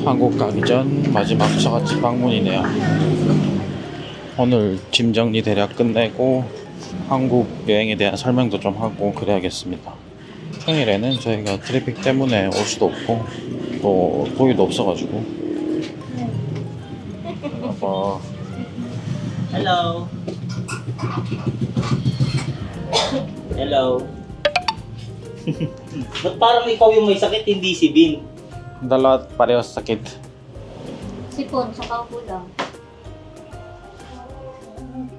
한국 가기 전 마지막 처갓집 방문이네요. 오늘 짐 정리 대략 끝내고 한국 여행에 대한 설명도 좀 하고 그래야겠습니다. 평일에는 저희가 트래픽 때문에 올 수도 없고 또 고기도 없어가지고. 봐봐. Hello. Hello. Ba't parang ikaw yung may sakit, hindi si Bin? Dalawa parehas sakit. Sipon, saka upo lang.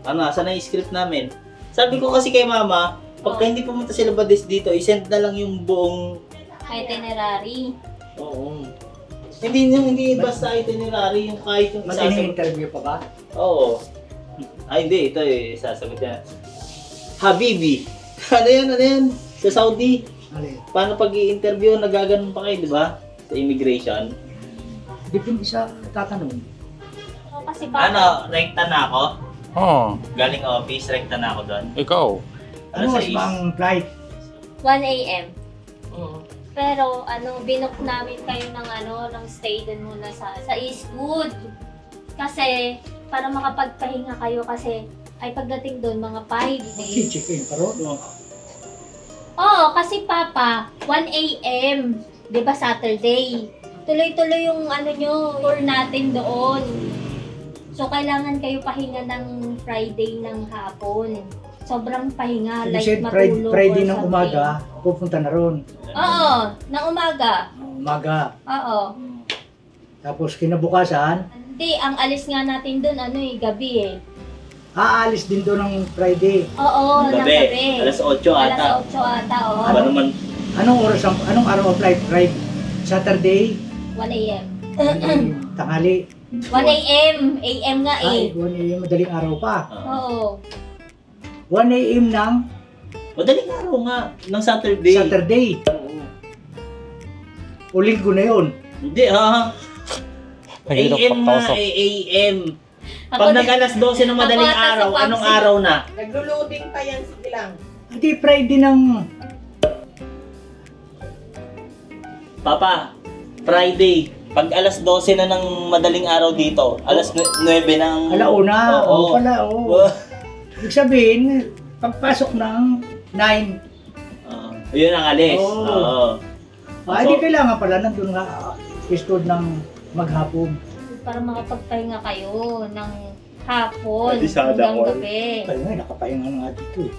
Ano, saan na yung script namin? Sabi ko kasi kay Mama, pagka hindi pumunta sila Bades dito, isend na lang yung buong... Itinerary. Oo. Hindi basta itinerary, yung kahit yung Mag-interview pa ba? Oo. Ay, hindi. Ito eh, sasagot niya. Habibi. Ano yan? Sa Saudi. Alin? Paano pag i-interview, nagaganon pa kayo, di ba? Sa immigration. Depende sa tatanong. So, kasi pa. Ano, rekta na ako? Oh, Galing office, rekta na ako doon. ikaw. Ano sa mas bang flight? 1 a.m. Oo. Pero binook namin kayo ng stay din muna sa Eastwood. Kasi para makapagpahinga kayo kasi ay pagdating doon mga 5 days. Chicken pa ron. Oo, kasi Papa, 1 a.m. 'Di ba Saturday? Tuloy-tuloy yung tour natin doon. So kailangan kayo pahinga ng Friday ng hapon. Sobrang pahinga, like matulog. Friday or ng something. umaga, pupunta na ron. Oo, ng umaga. Umaga. Oo. Tapos kinabukasan, Hindi, ang alis nga natin doon, gabi eh. aalis din doon ng Friday. Oo, ng gabi. Alas 8 ata. Alas 8 ata, oo. Ano naman? Anong araw ang flight? Friday? Saturday? 1 a.m. Tanghali? 1 a.m. A.m. nga Ay, eh. 1 a.m. madaling araw pa. Oo. 1 a.m. ng Madaling araw nga, ng Saturday. Saturday. Oo. O linggo na yun. Hindi ha. Nahirap AM nga, pagtausap. AM. Ako Pag din- nag-alas 12 ng madaling Ako ata sa araw, Pamsi. anong araw na? Naglo-loading pa yan, sige lang. Hindi, Friday ng... Papa, Friday. Pag alas 12 na ng madaling araw dito, alas 9 ng... Alauna. Oo. Oo pala, oo. Ibig sabihin, pagpasok ng 9. Yun ang alis. Oo. Oo. Hindi kailangan pala nandun nga istod ng maghapon. Para makapagpahinga kayo ng hapon Abisada hanggang all. gabi. Kaya nga, nakapahinga na nga dito eh.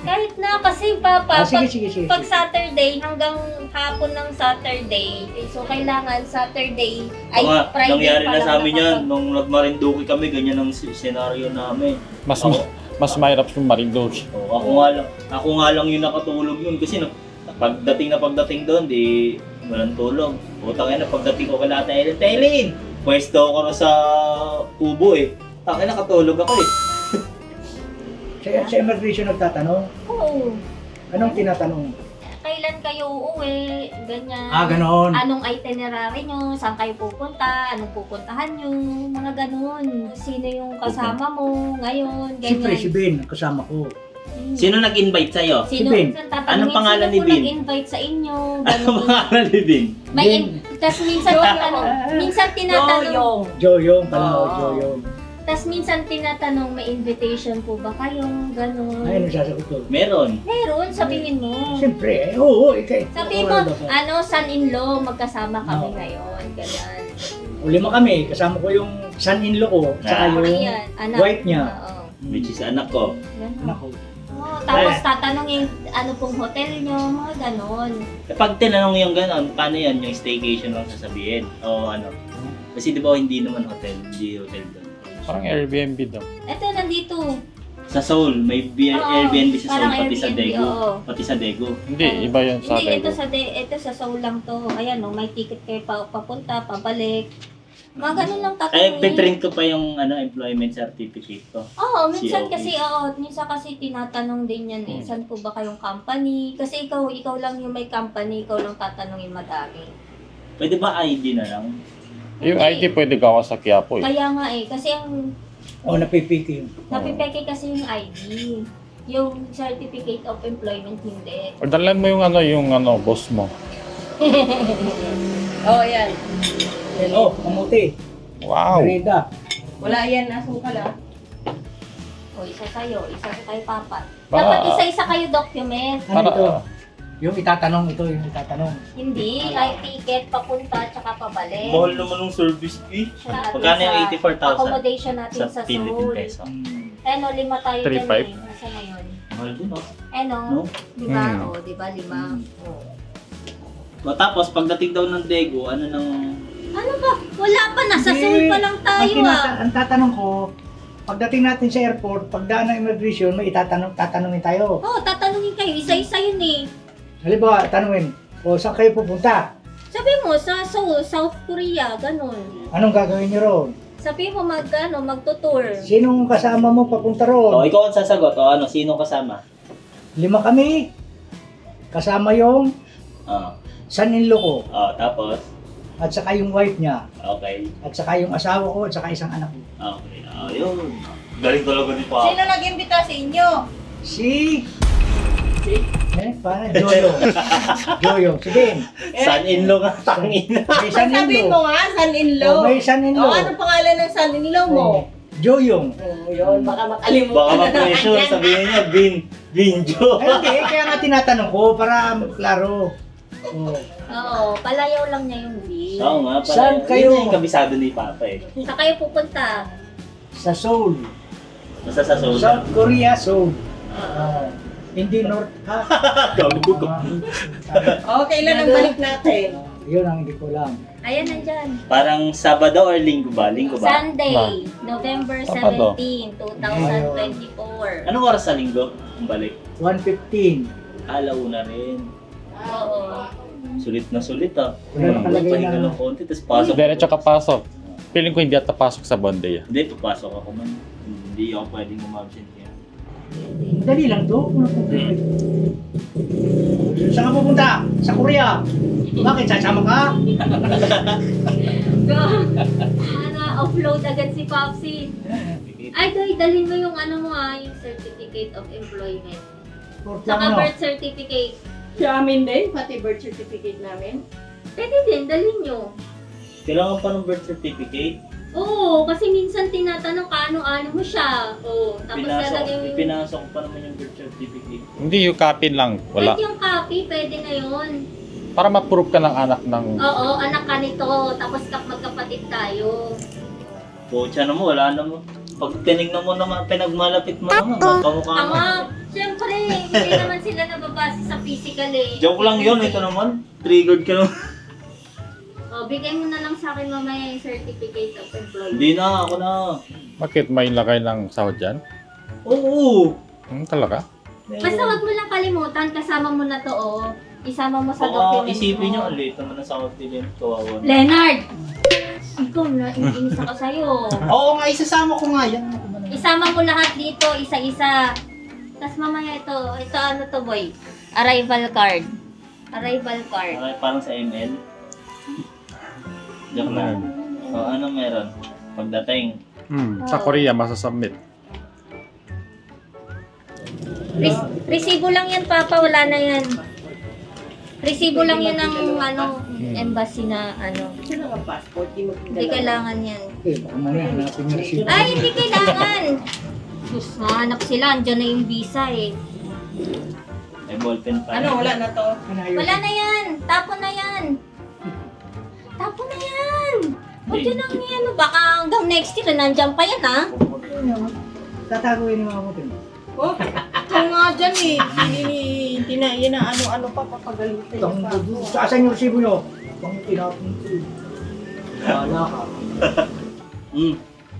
Kahit na kasi Papa, Sige. pag Saturday hanggang hapon ng Saturday, so kailangan Saturday ay Mga, Friday nangyari pa na lang sa amin yan. Nung nag-Marinduque kami, ganyan ang senaryo namin. Mas mahirap yung Marinduque. Oh, ako nga lang yung nakatulog yun kasi pagdating doon, di walang tulog. Utang na pagdating ko kay Taylin, pwesto ako na sa kubo eh. Tangin nakatulog ako eh. Sa immigration nagtatanong, Oo. anong tinatanong? Kailan kayo uuwi? Ganyan. Ganon. Anong itinerary nyo? Saan kayo pupunta? Anong pupuntahan nyo? Mga ganon. Sino yung kasama mo ngayon? Siyempre si Ganyan. Ben, kasama ko. Sino nag-invite sa'yo? Sino? Si Ben. Tatanungin, Anong pangalan sino ni po Ben? nag-invite sa inyo? Ano Ganon. pangalan ni Bin? Tas minsan tinatanong. Joyong pala, Oo. Joyong. Tas minsan tinatanong, may invitation po ba kayo? Ganon. Ay, nagsasagot ko. Meron. Meron, sabihin mo. Siyempre, oo, ikay. Sabihin mo, son-in-law, magkasama kami Oo. ngayon. Ganyan. Ulima kami, kasama ko yung son-in-law ko, saka yung Ayan, anak. wife niya. Oo. Which is anak ko. Ganon. anak ko. Oo, tapos tatanungin ano pong hotel nyo, mga ganon. Kapag tinanong yung gano'n, paano yan? Yung staycation lang sasabihin? O ano? Kasi di ba hindi naman hotel, hindi hotel doon. Parang Airbnb daw. Ito, nandito. Sa Seoul, may Oo, Airbnb sa Seoul, parang pati sa Airbnb, Daegu. oo. Pati sa Daegu. Hindi, iba yun sa Hindi, Daegu. ito sa Seoul lang to. Ayan, may ticket kayo papunta, pabalik. Mga ganon lang Ay, tatanungin. piprint ko pa yung employment certificate ko. Oo, minsan COE. kasi, minsan kasi tinatanong din yan eh, saan po ba kayong company? Kasi ikaw lang yung may company, ikaw lang tatanungin madami. Pwede ba ID na lang? Yung ID pwede gawa sa Quiapo eh. Kaya nga eh, kasi ang napipiki yun. napipeke kasi yung ID. Yung certificate of employment hindi. Or dalan mo yung boss mo. Oh, yan. Oh, kamuti. Wow! Merenda. Wala yan, asukal ah. O, isa sa'yo, isa kay Papa. Ba- Dapat isa-isa kayo document. Ano ito? Yung itatanong ito, yung itatanong. Hindi, ay ticket, papunta, tsaka pabalik. Mahal naman ng service fee. Natin Magkano yung sa 84,000? Accommodation natin Sa sa Philippine Seoul. peso. Eh no, 5 tayo dyan 3,500? eh. Nasa na yun? Mahal din, no? Eh no, No? di ba? Hmm. O, di ba, 5. O. Tapos, pagdating daw ng Daegu, ano nang... Ano ba? Wala pa, nasa Hindi. Seoul pa lang tayo Ang tatanong ko, pagdating natin sa airport, pagdaan ng immigration, may tatanungin tayo. Oo, tatanungin kayo, isa-isa yun eh. Halimbawa, tanungin, o saan kayo pupunta? Sabi mo, sa Seoul, South Korea, ganun. Anong gagawin niyo roon? Sabi mo magtutour. Sinong kasama mo papunta Oh, roon? ikaw ang sasagot. O ano, sinong kasama? 5 kami. Kasama yung Oh, son-in-law ko, tapos? at saka yung wife niya, Okay. at saka yung asawa ko, at saka isang anak ko. Okay. Yun. Galing talaga ni Papa. Sino nag-imbita sa inyo? Si... paano? Joyo. Joyo. Sige. Son-in-law nga, tangin. May Sabihin son-in-law. mo nga, son-in-law. Oh, may son-in-law. Oh, ano pangalan ng son-in-law mo? Joyong. Yun, baka makalimutan Baka na ma-pressure, naman yan. sabihin niya, Binjo. Ay, hindi. Kaya nga tinatanong ko para klaro. Oh. Oo, palayaw lang niya yung bill. Oo nga, pala. Saan kayo? Yun yung kabisado ni Papa eh. Saan kayo pupunta? Sa Seoul. Basta sa Seoul. South Korea, Seoul. Ah, hindi North. Gago ka. Oh, kailan ang balik natin? Yun ang hindi ko alam. Ayan, nandyan. Parang Sabado or Linggo ba? Linggo ba? Sunday, November Sabado. 17, 2024. Anong oras sa Linggo? Ang balik? 1:15. Alauna rin. Oo. Sulit na sulit ah. Wala nakalagay Pahinga na. ng konti, tapos pasok. Diretso ka pasok. Feeling ko hindi ata pasok sa Bonday. Hindi, papasok ako man. Hindi ako pwedeng umabsent yan. Dali lang to. Saan ka pupunta? Sa Korea. Bakit? Sasama ka? Ano, offload agad si Popsi. Ay, Doy, dalhin mo yung ano mo yung certificate of employment. Saka Ano? birth certificate. Sa amin din, pati birth certificate namin. Pwede din, dalhin nyo. Kailangan pa ng birth certificate. Oo, kasi minsan tinatanong ka ano-ano mo siya. Oo, tapos lalagay mo yung... Pinasok pa naman yung birth certificate. Hindi, yung copy lang. Wala. Pwede yung copy, pwede na yun. Para ma-prove ka ng anak ng... Oo, anak ka nito, tapos magkapatid tayo. Pucha na mo, wala na mo. Pag tinignan mo naman, pinagmalapit mo naman, magkamukha mo. Tama, siyempre, hindi naman sila nababase sa physical eh. Joke lang yun, ito naman. Triggered ka naman. O, bigay mo na lang sa akin mamaya yung certificate of employment. Hindi na, ako na. Bakit may lagay ng sahod dyan? Oo. Talaga? Basta wag mo lang kalimutan, kasama mo na to, isama mo sa Baka document isipin mo. nyo, ang late naman na sa continent. Kawawa na. Leonard! Ikaw na, inis ako sa'yo. Oo nga, isasama ko nga yan. Isama mo lahat dito, isa-isa. Tapos mamaya ito ano to boy? Arrival card. Arrival card. Okay, parang sa ML. Joke lang. O, ano meron? Pagdating. Sa Korea, masasubmit. Resibo lang yan, Papa. Wala na yan. Resibo lang yan ng embassy na Sino ang passport? Di mo Hindi kailangan yan. Okay, baka mamaya hanapin yung receipt. Ay, hindi kailangan! Sus, mahanap sila. Andiyan na yung visa eh. May ballpen pa. Ano, wala na to? Wala na yan! Tapon na yan! Tapon na yan! Huwag yun ang yan. Baka hanggang next year, nandyan pa yan ha? Tataguin yung mga mutin. Oh, ito nga dyan eh. Yun na ano-ano pa papagalitin yung passport. Saan yung resibo nyo? Itong tinapon ko. Wala ka.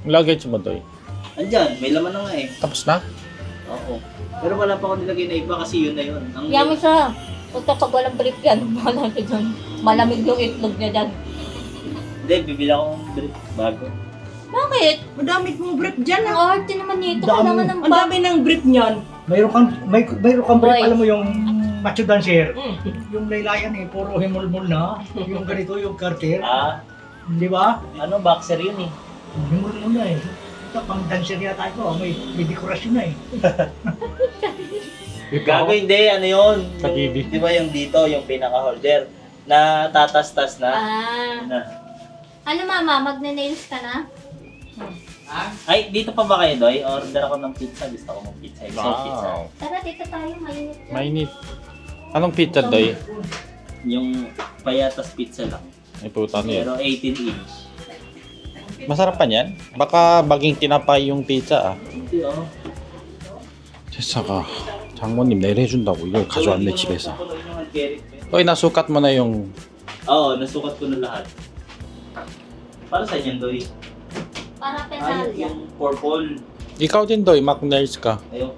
Luggage mo, Doy. Andyan, may laman na nga eh. Tapos na? Oo. Pero wala pa ako nilagay na iba kasi yun na yun. Ang Yaman siya. Punta pag walang brief yan. Malamig dyan. Malamig yung itlog niya dyan. Hindi, bibili akong brief bago. Bakit? Madami mong brief dyan Ang ah. arte naman nito. Dami. Kailangan ng Ang dami ng brief niyan. Mayroon kang brief, Boy. alam mo yung macho dancer. Yung laylayan eh, puro himulmul na. Yung ganito, yung carter. Ah, Di ba? ano, boxer yun eh. Himulmul na eh. Ito, pang dancer yata ito. May dekorasyon na eh. Gago hindi, ano yun? Sa TV. Di ba yung dito, yung pinaka-holder? na tatas-tas na. na. Ano mama, magne-nails ka na? Ay, dito pa ba kayo, Doy? Order ako ng pizza. Gusto ko ng pizza. Pizza. Tara, dito tayo, mainit. Mainit. Anong pizza, Doy? Yung payatas pizza lang. Ay, puta niya. Pero 18 inch. Masarap pa niyan? Baka maging tinapay yung pizza, ah. Hindi, oh. 제사가 장모님 내일 해준다고 이걸 가져왔네 집에서. 어이 나 sukat mo na yung Oo, nasukat ko na lahat. Para sa inyo, Doy? Para Ay, pesalya. yung purple. ikaw din Doy, Mac nails ka. Ayoko.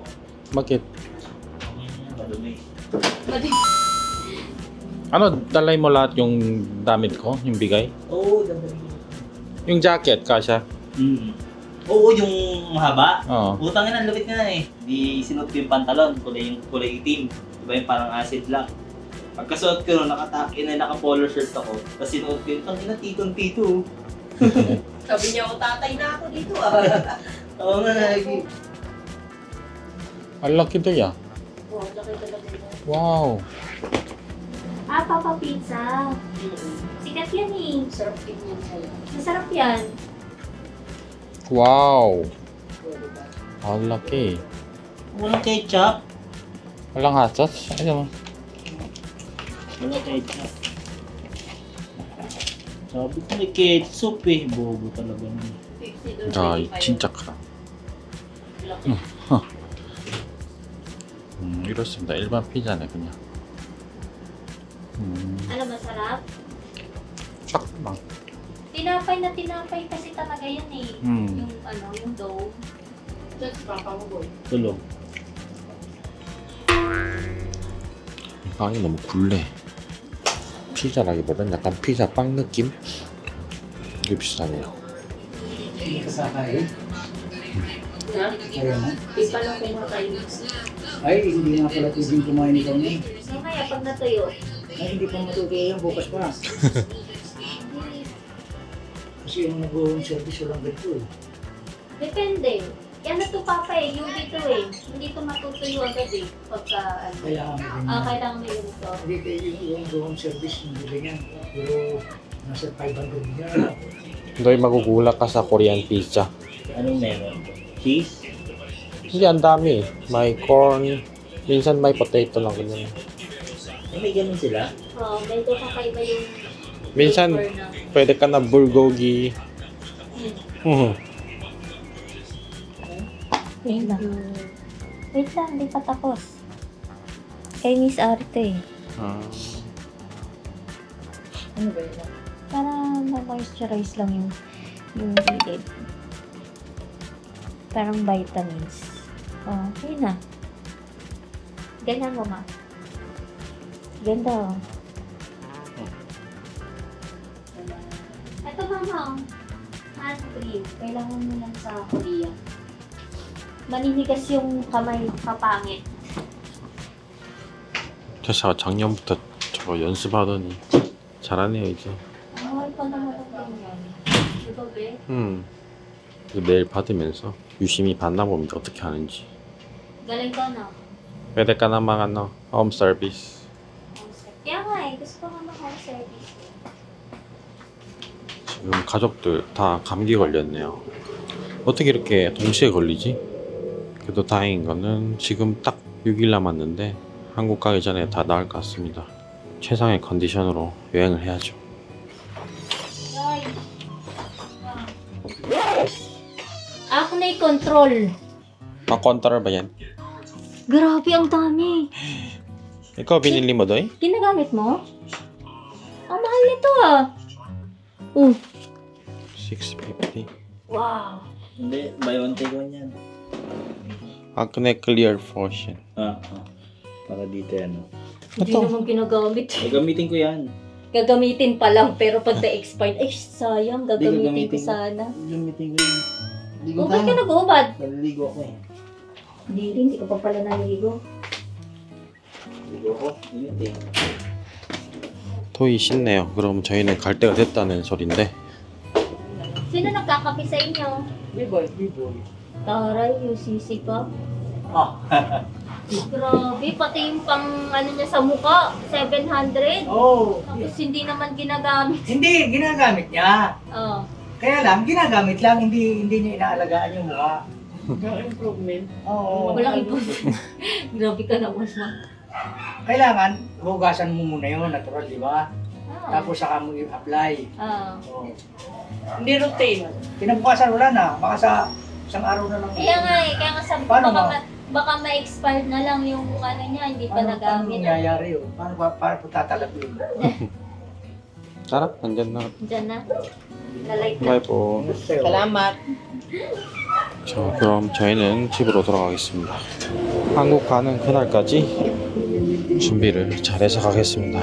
Bakit? Madumi. Ano, dalay mo lahat yung damit ko, yung bigay? Oo, dami. Yung jacket, kasha? Oo, yung mahaba. Oo. Utangin ang lupit nga eh. Di sinuot ko yung pantalon, kulay itim. Diba yung parang acid black. Pagkasuot ko nun, naka-polo shirt ako. Tapos sinuot ko yung, tangina, titong-tito. Sabi niya, o tatay na ako dito Oo nga, lagi. Ang laki Doy ah. Oh, laki talaga niya. Wow. Papa Pizza. Sikat yan eh. Sarap tingnan sa'yo. Masarap yan. Wow. Ang laki. Walang ketchup. Walang hot sauce? Ano mo? Walang ketchup. Sabi ko may ketchup eh. Bobo talaga naman. 50 doon. 야, 진짜 크다. 이렇습니다. 일반 피자네 그냥. Ano masarap? 딱 Tinapay na tinapay kasi talaga yan eh. Yung ano, yung dough. Just papa mo, boy. Tulog. 빵이 너무 굴래. 피자라기보단 약간 피자 빵 느낌? 이게 비슷하네요. Kasakay. Ha? Ayaw na. Di pa lang kumakain. Ay, hindi nga pala pwedeng kumain ikaw niya. Mamaya pag natuyo. Ay, hindi pa matutuloy yan. Bukas pa. Kasi yung nag-home service walang ganito eh. Depende. Yan na to papa eh. Yung dito eh. Hindi to matutuyo agad eh. Pagka ano. Kailangan may ganyan. Kailangan may ganito. Hindi kayo yung home service hindi ganyan. Pero nasa 500 niya. 너희 magugulat ka sa Korean pizza. Anong meron? Cheese? Hindi, ang dami. May corn. Minsan may potato lang ganyan. Ay, may ganun sila? Oo, medyo kakaiba yung Minsan flavor na. pwede ka na bulgogi. Wait lang. Wait lang, hindi pa tapos. Kay Miss Arte. Ano ba yun? Para ma-moisturize lang yung gilid. Parang vitamins. Oh, yun na. Ganyan mo, ma. Ganda, oh. Ito, mama, oh. Hand cream. Kailangan mo lang sa Korea. Maninigas yung kamay kapangit. 제사가 작년부터 저거 연습하더니 잘하네요 이제. Mahal pa naman ang ganyan. Diba, be? 이거 내일 받으면서 유심히 봤나 봅니다. 어떻게 하는지. Galing ka na. Pwede ka na mga home service. Kaya nga eh, gusto ko naman home service. 지금 가족들 다 감기 걸렸네요. 어떻게 이렇게 동시에 걸리지? 그래도 다행인 거는 지금 딱 6일 남았는데 한국 가기 전에 다 나을 것 같습니다. 최상의 컨디션으로 여행을 해야죠. Ako na i-control. Makontrol ba yan? Grabe, ang dami. Ikaw binili mo doy? Ginagamit mo? Ang mahal nito ah. 650. Wow. Hindi, buy one take one yan. Acne Clear Potion. Para dito yan. Hindi naman ginagamit. Gagamitin ko yan. Gagamitin pa lang, pero pag na-expired, ay sayang, gagamitin ko sana. Gagamitin ko yan. Kung ba't ka nag-uubad? Naliligo ako eh. Hindi rin, hindi ko pa pala naligo. Naliligo ako. Init eh. 토이 쉽네요. 그럼 저희는 갈 때가 됐다는 소린데. Sino nagkakape sa inyo? B-boy, B-boy. Taray, yung sisi pa. Grabe, pati yung pang ano niya sa mukha, 700. Oo. Tapos hindi naman ginagamit. Hindi, ginagamit niya. Oh. Kaya lang, ginagamit lang, hindi niya inaalagaan yung mukha. Improvement. Oo. Walang ipon. Grabe ka naman ma. Kailangan, hugasan mo muna yun, natural, di ba? Ah. Tapos saka mo i-apply. Ah. Oo. Hindi routine. Kinabukasan wala na, baka sa isang araw na lang. Kaya nga sabi ko, Paano baka ma-expired na lang yung ano niya, hindi pa Paano nagamit. nangyayari yun? Paano po tatalab yun? Tara, nandyan na. Diyan na. Nalight na. Bye po. Salamat. 자, 그럼 저희는 집으로 돌아가겠습니다. 한국 가는 그날까지 준비를 잘해서 가겠습니다.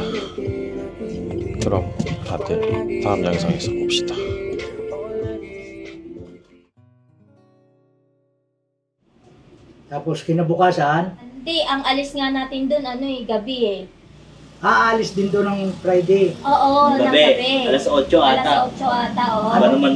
그럼 다들 다음 영상에서 봅시다. Tapos kinabukasan, Hindi, ang alis nga natin doon, ano eh, gabi eh. aalis din doon ng Friday. Oo, ng Gabi, gabi. alas 8 ata. Alas 8 ata, oo. Ba naman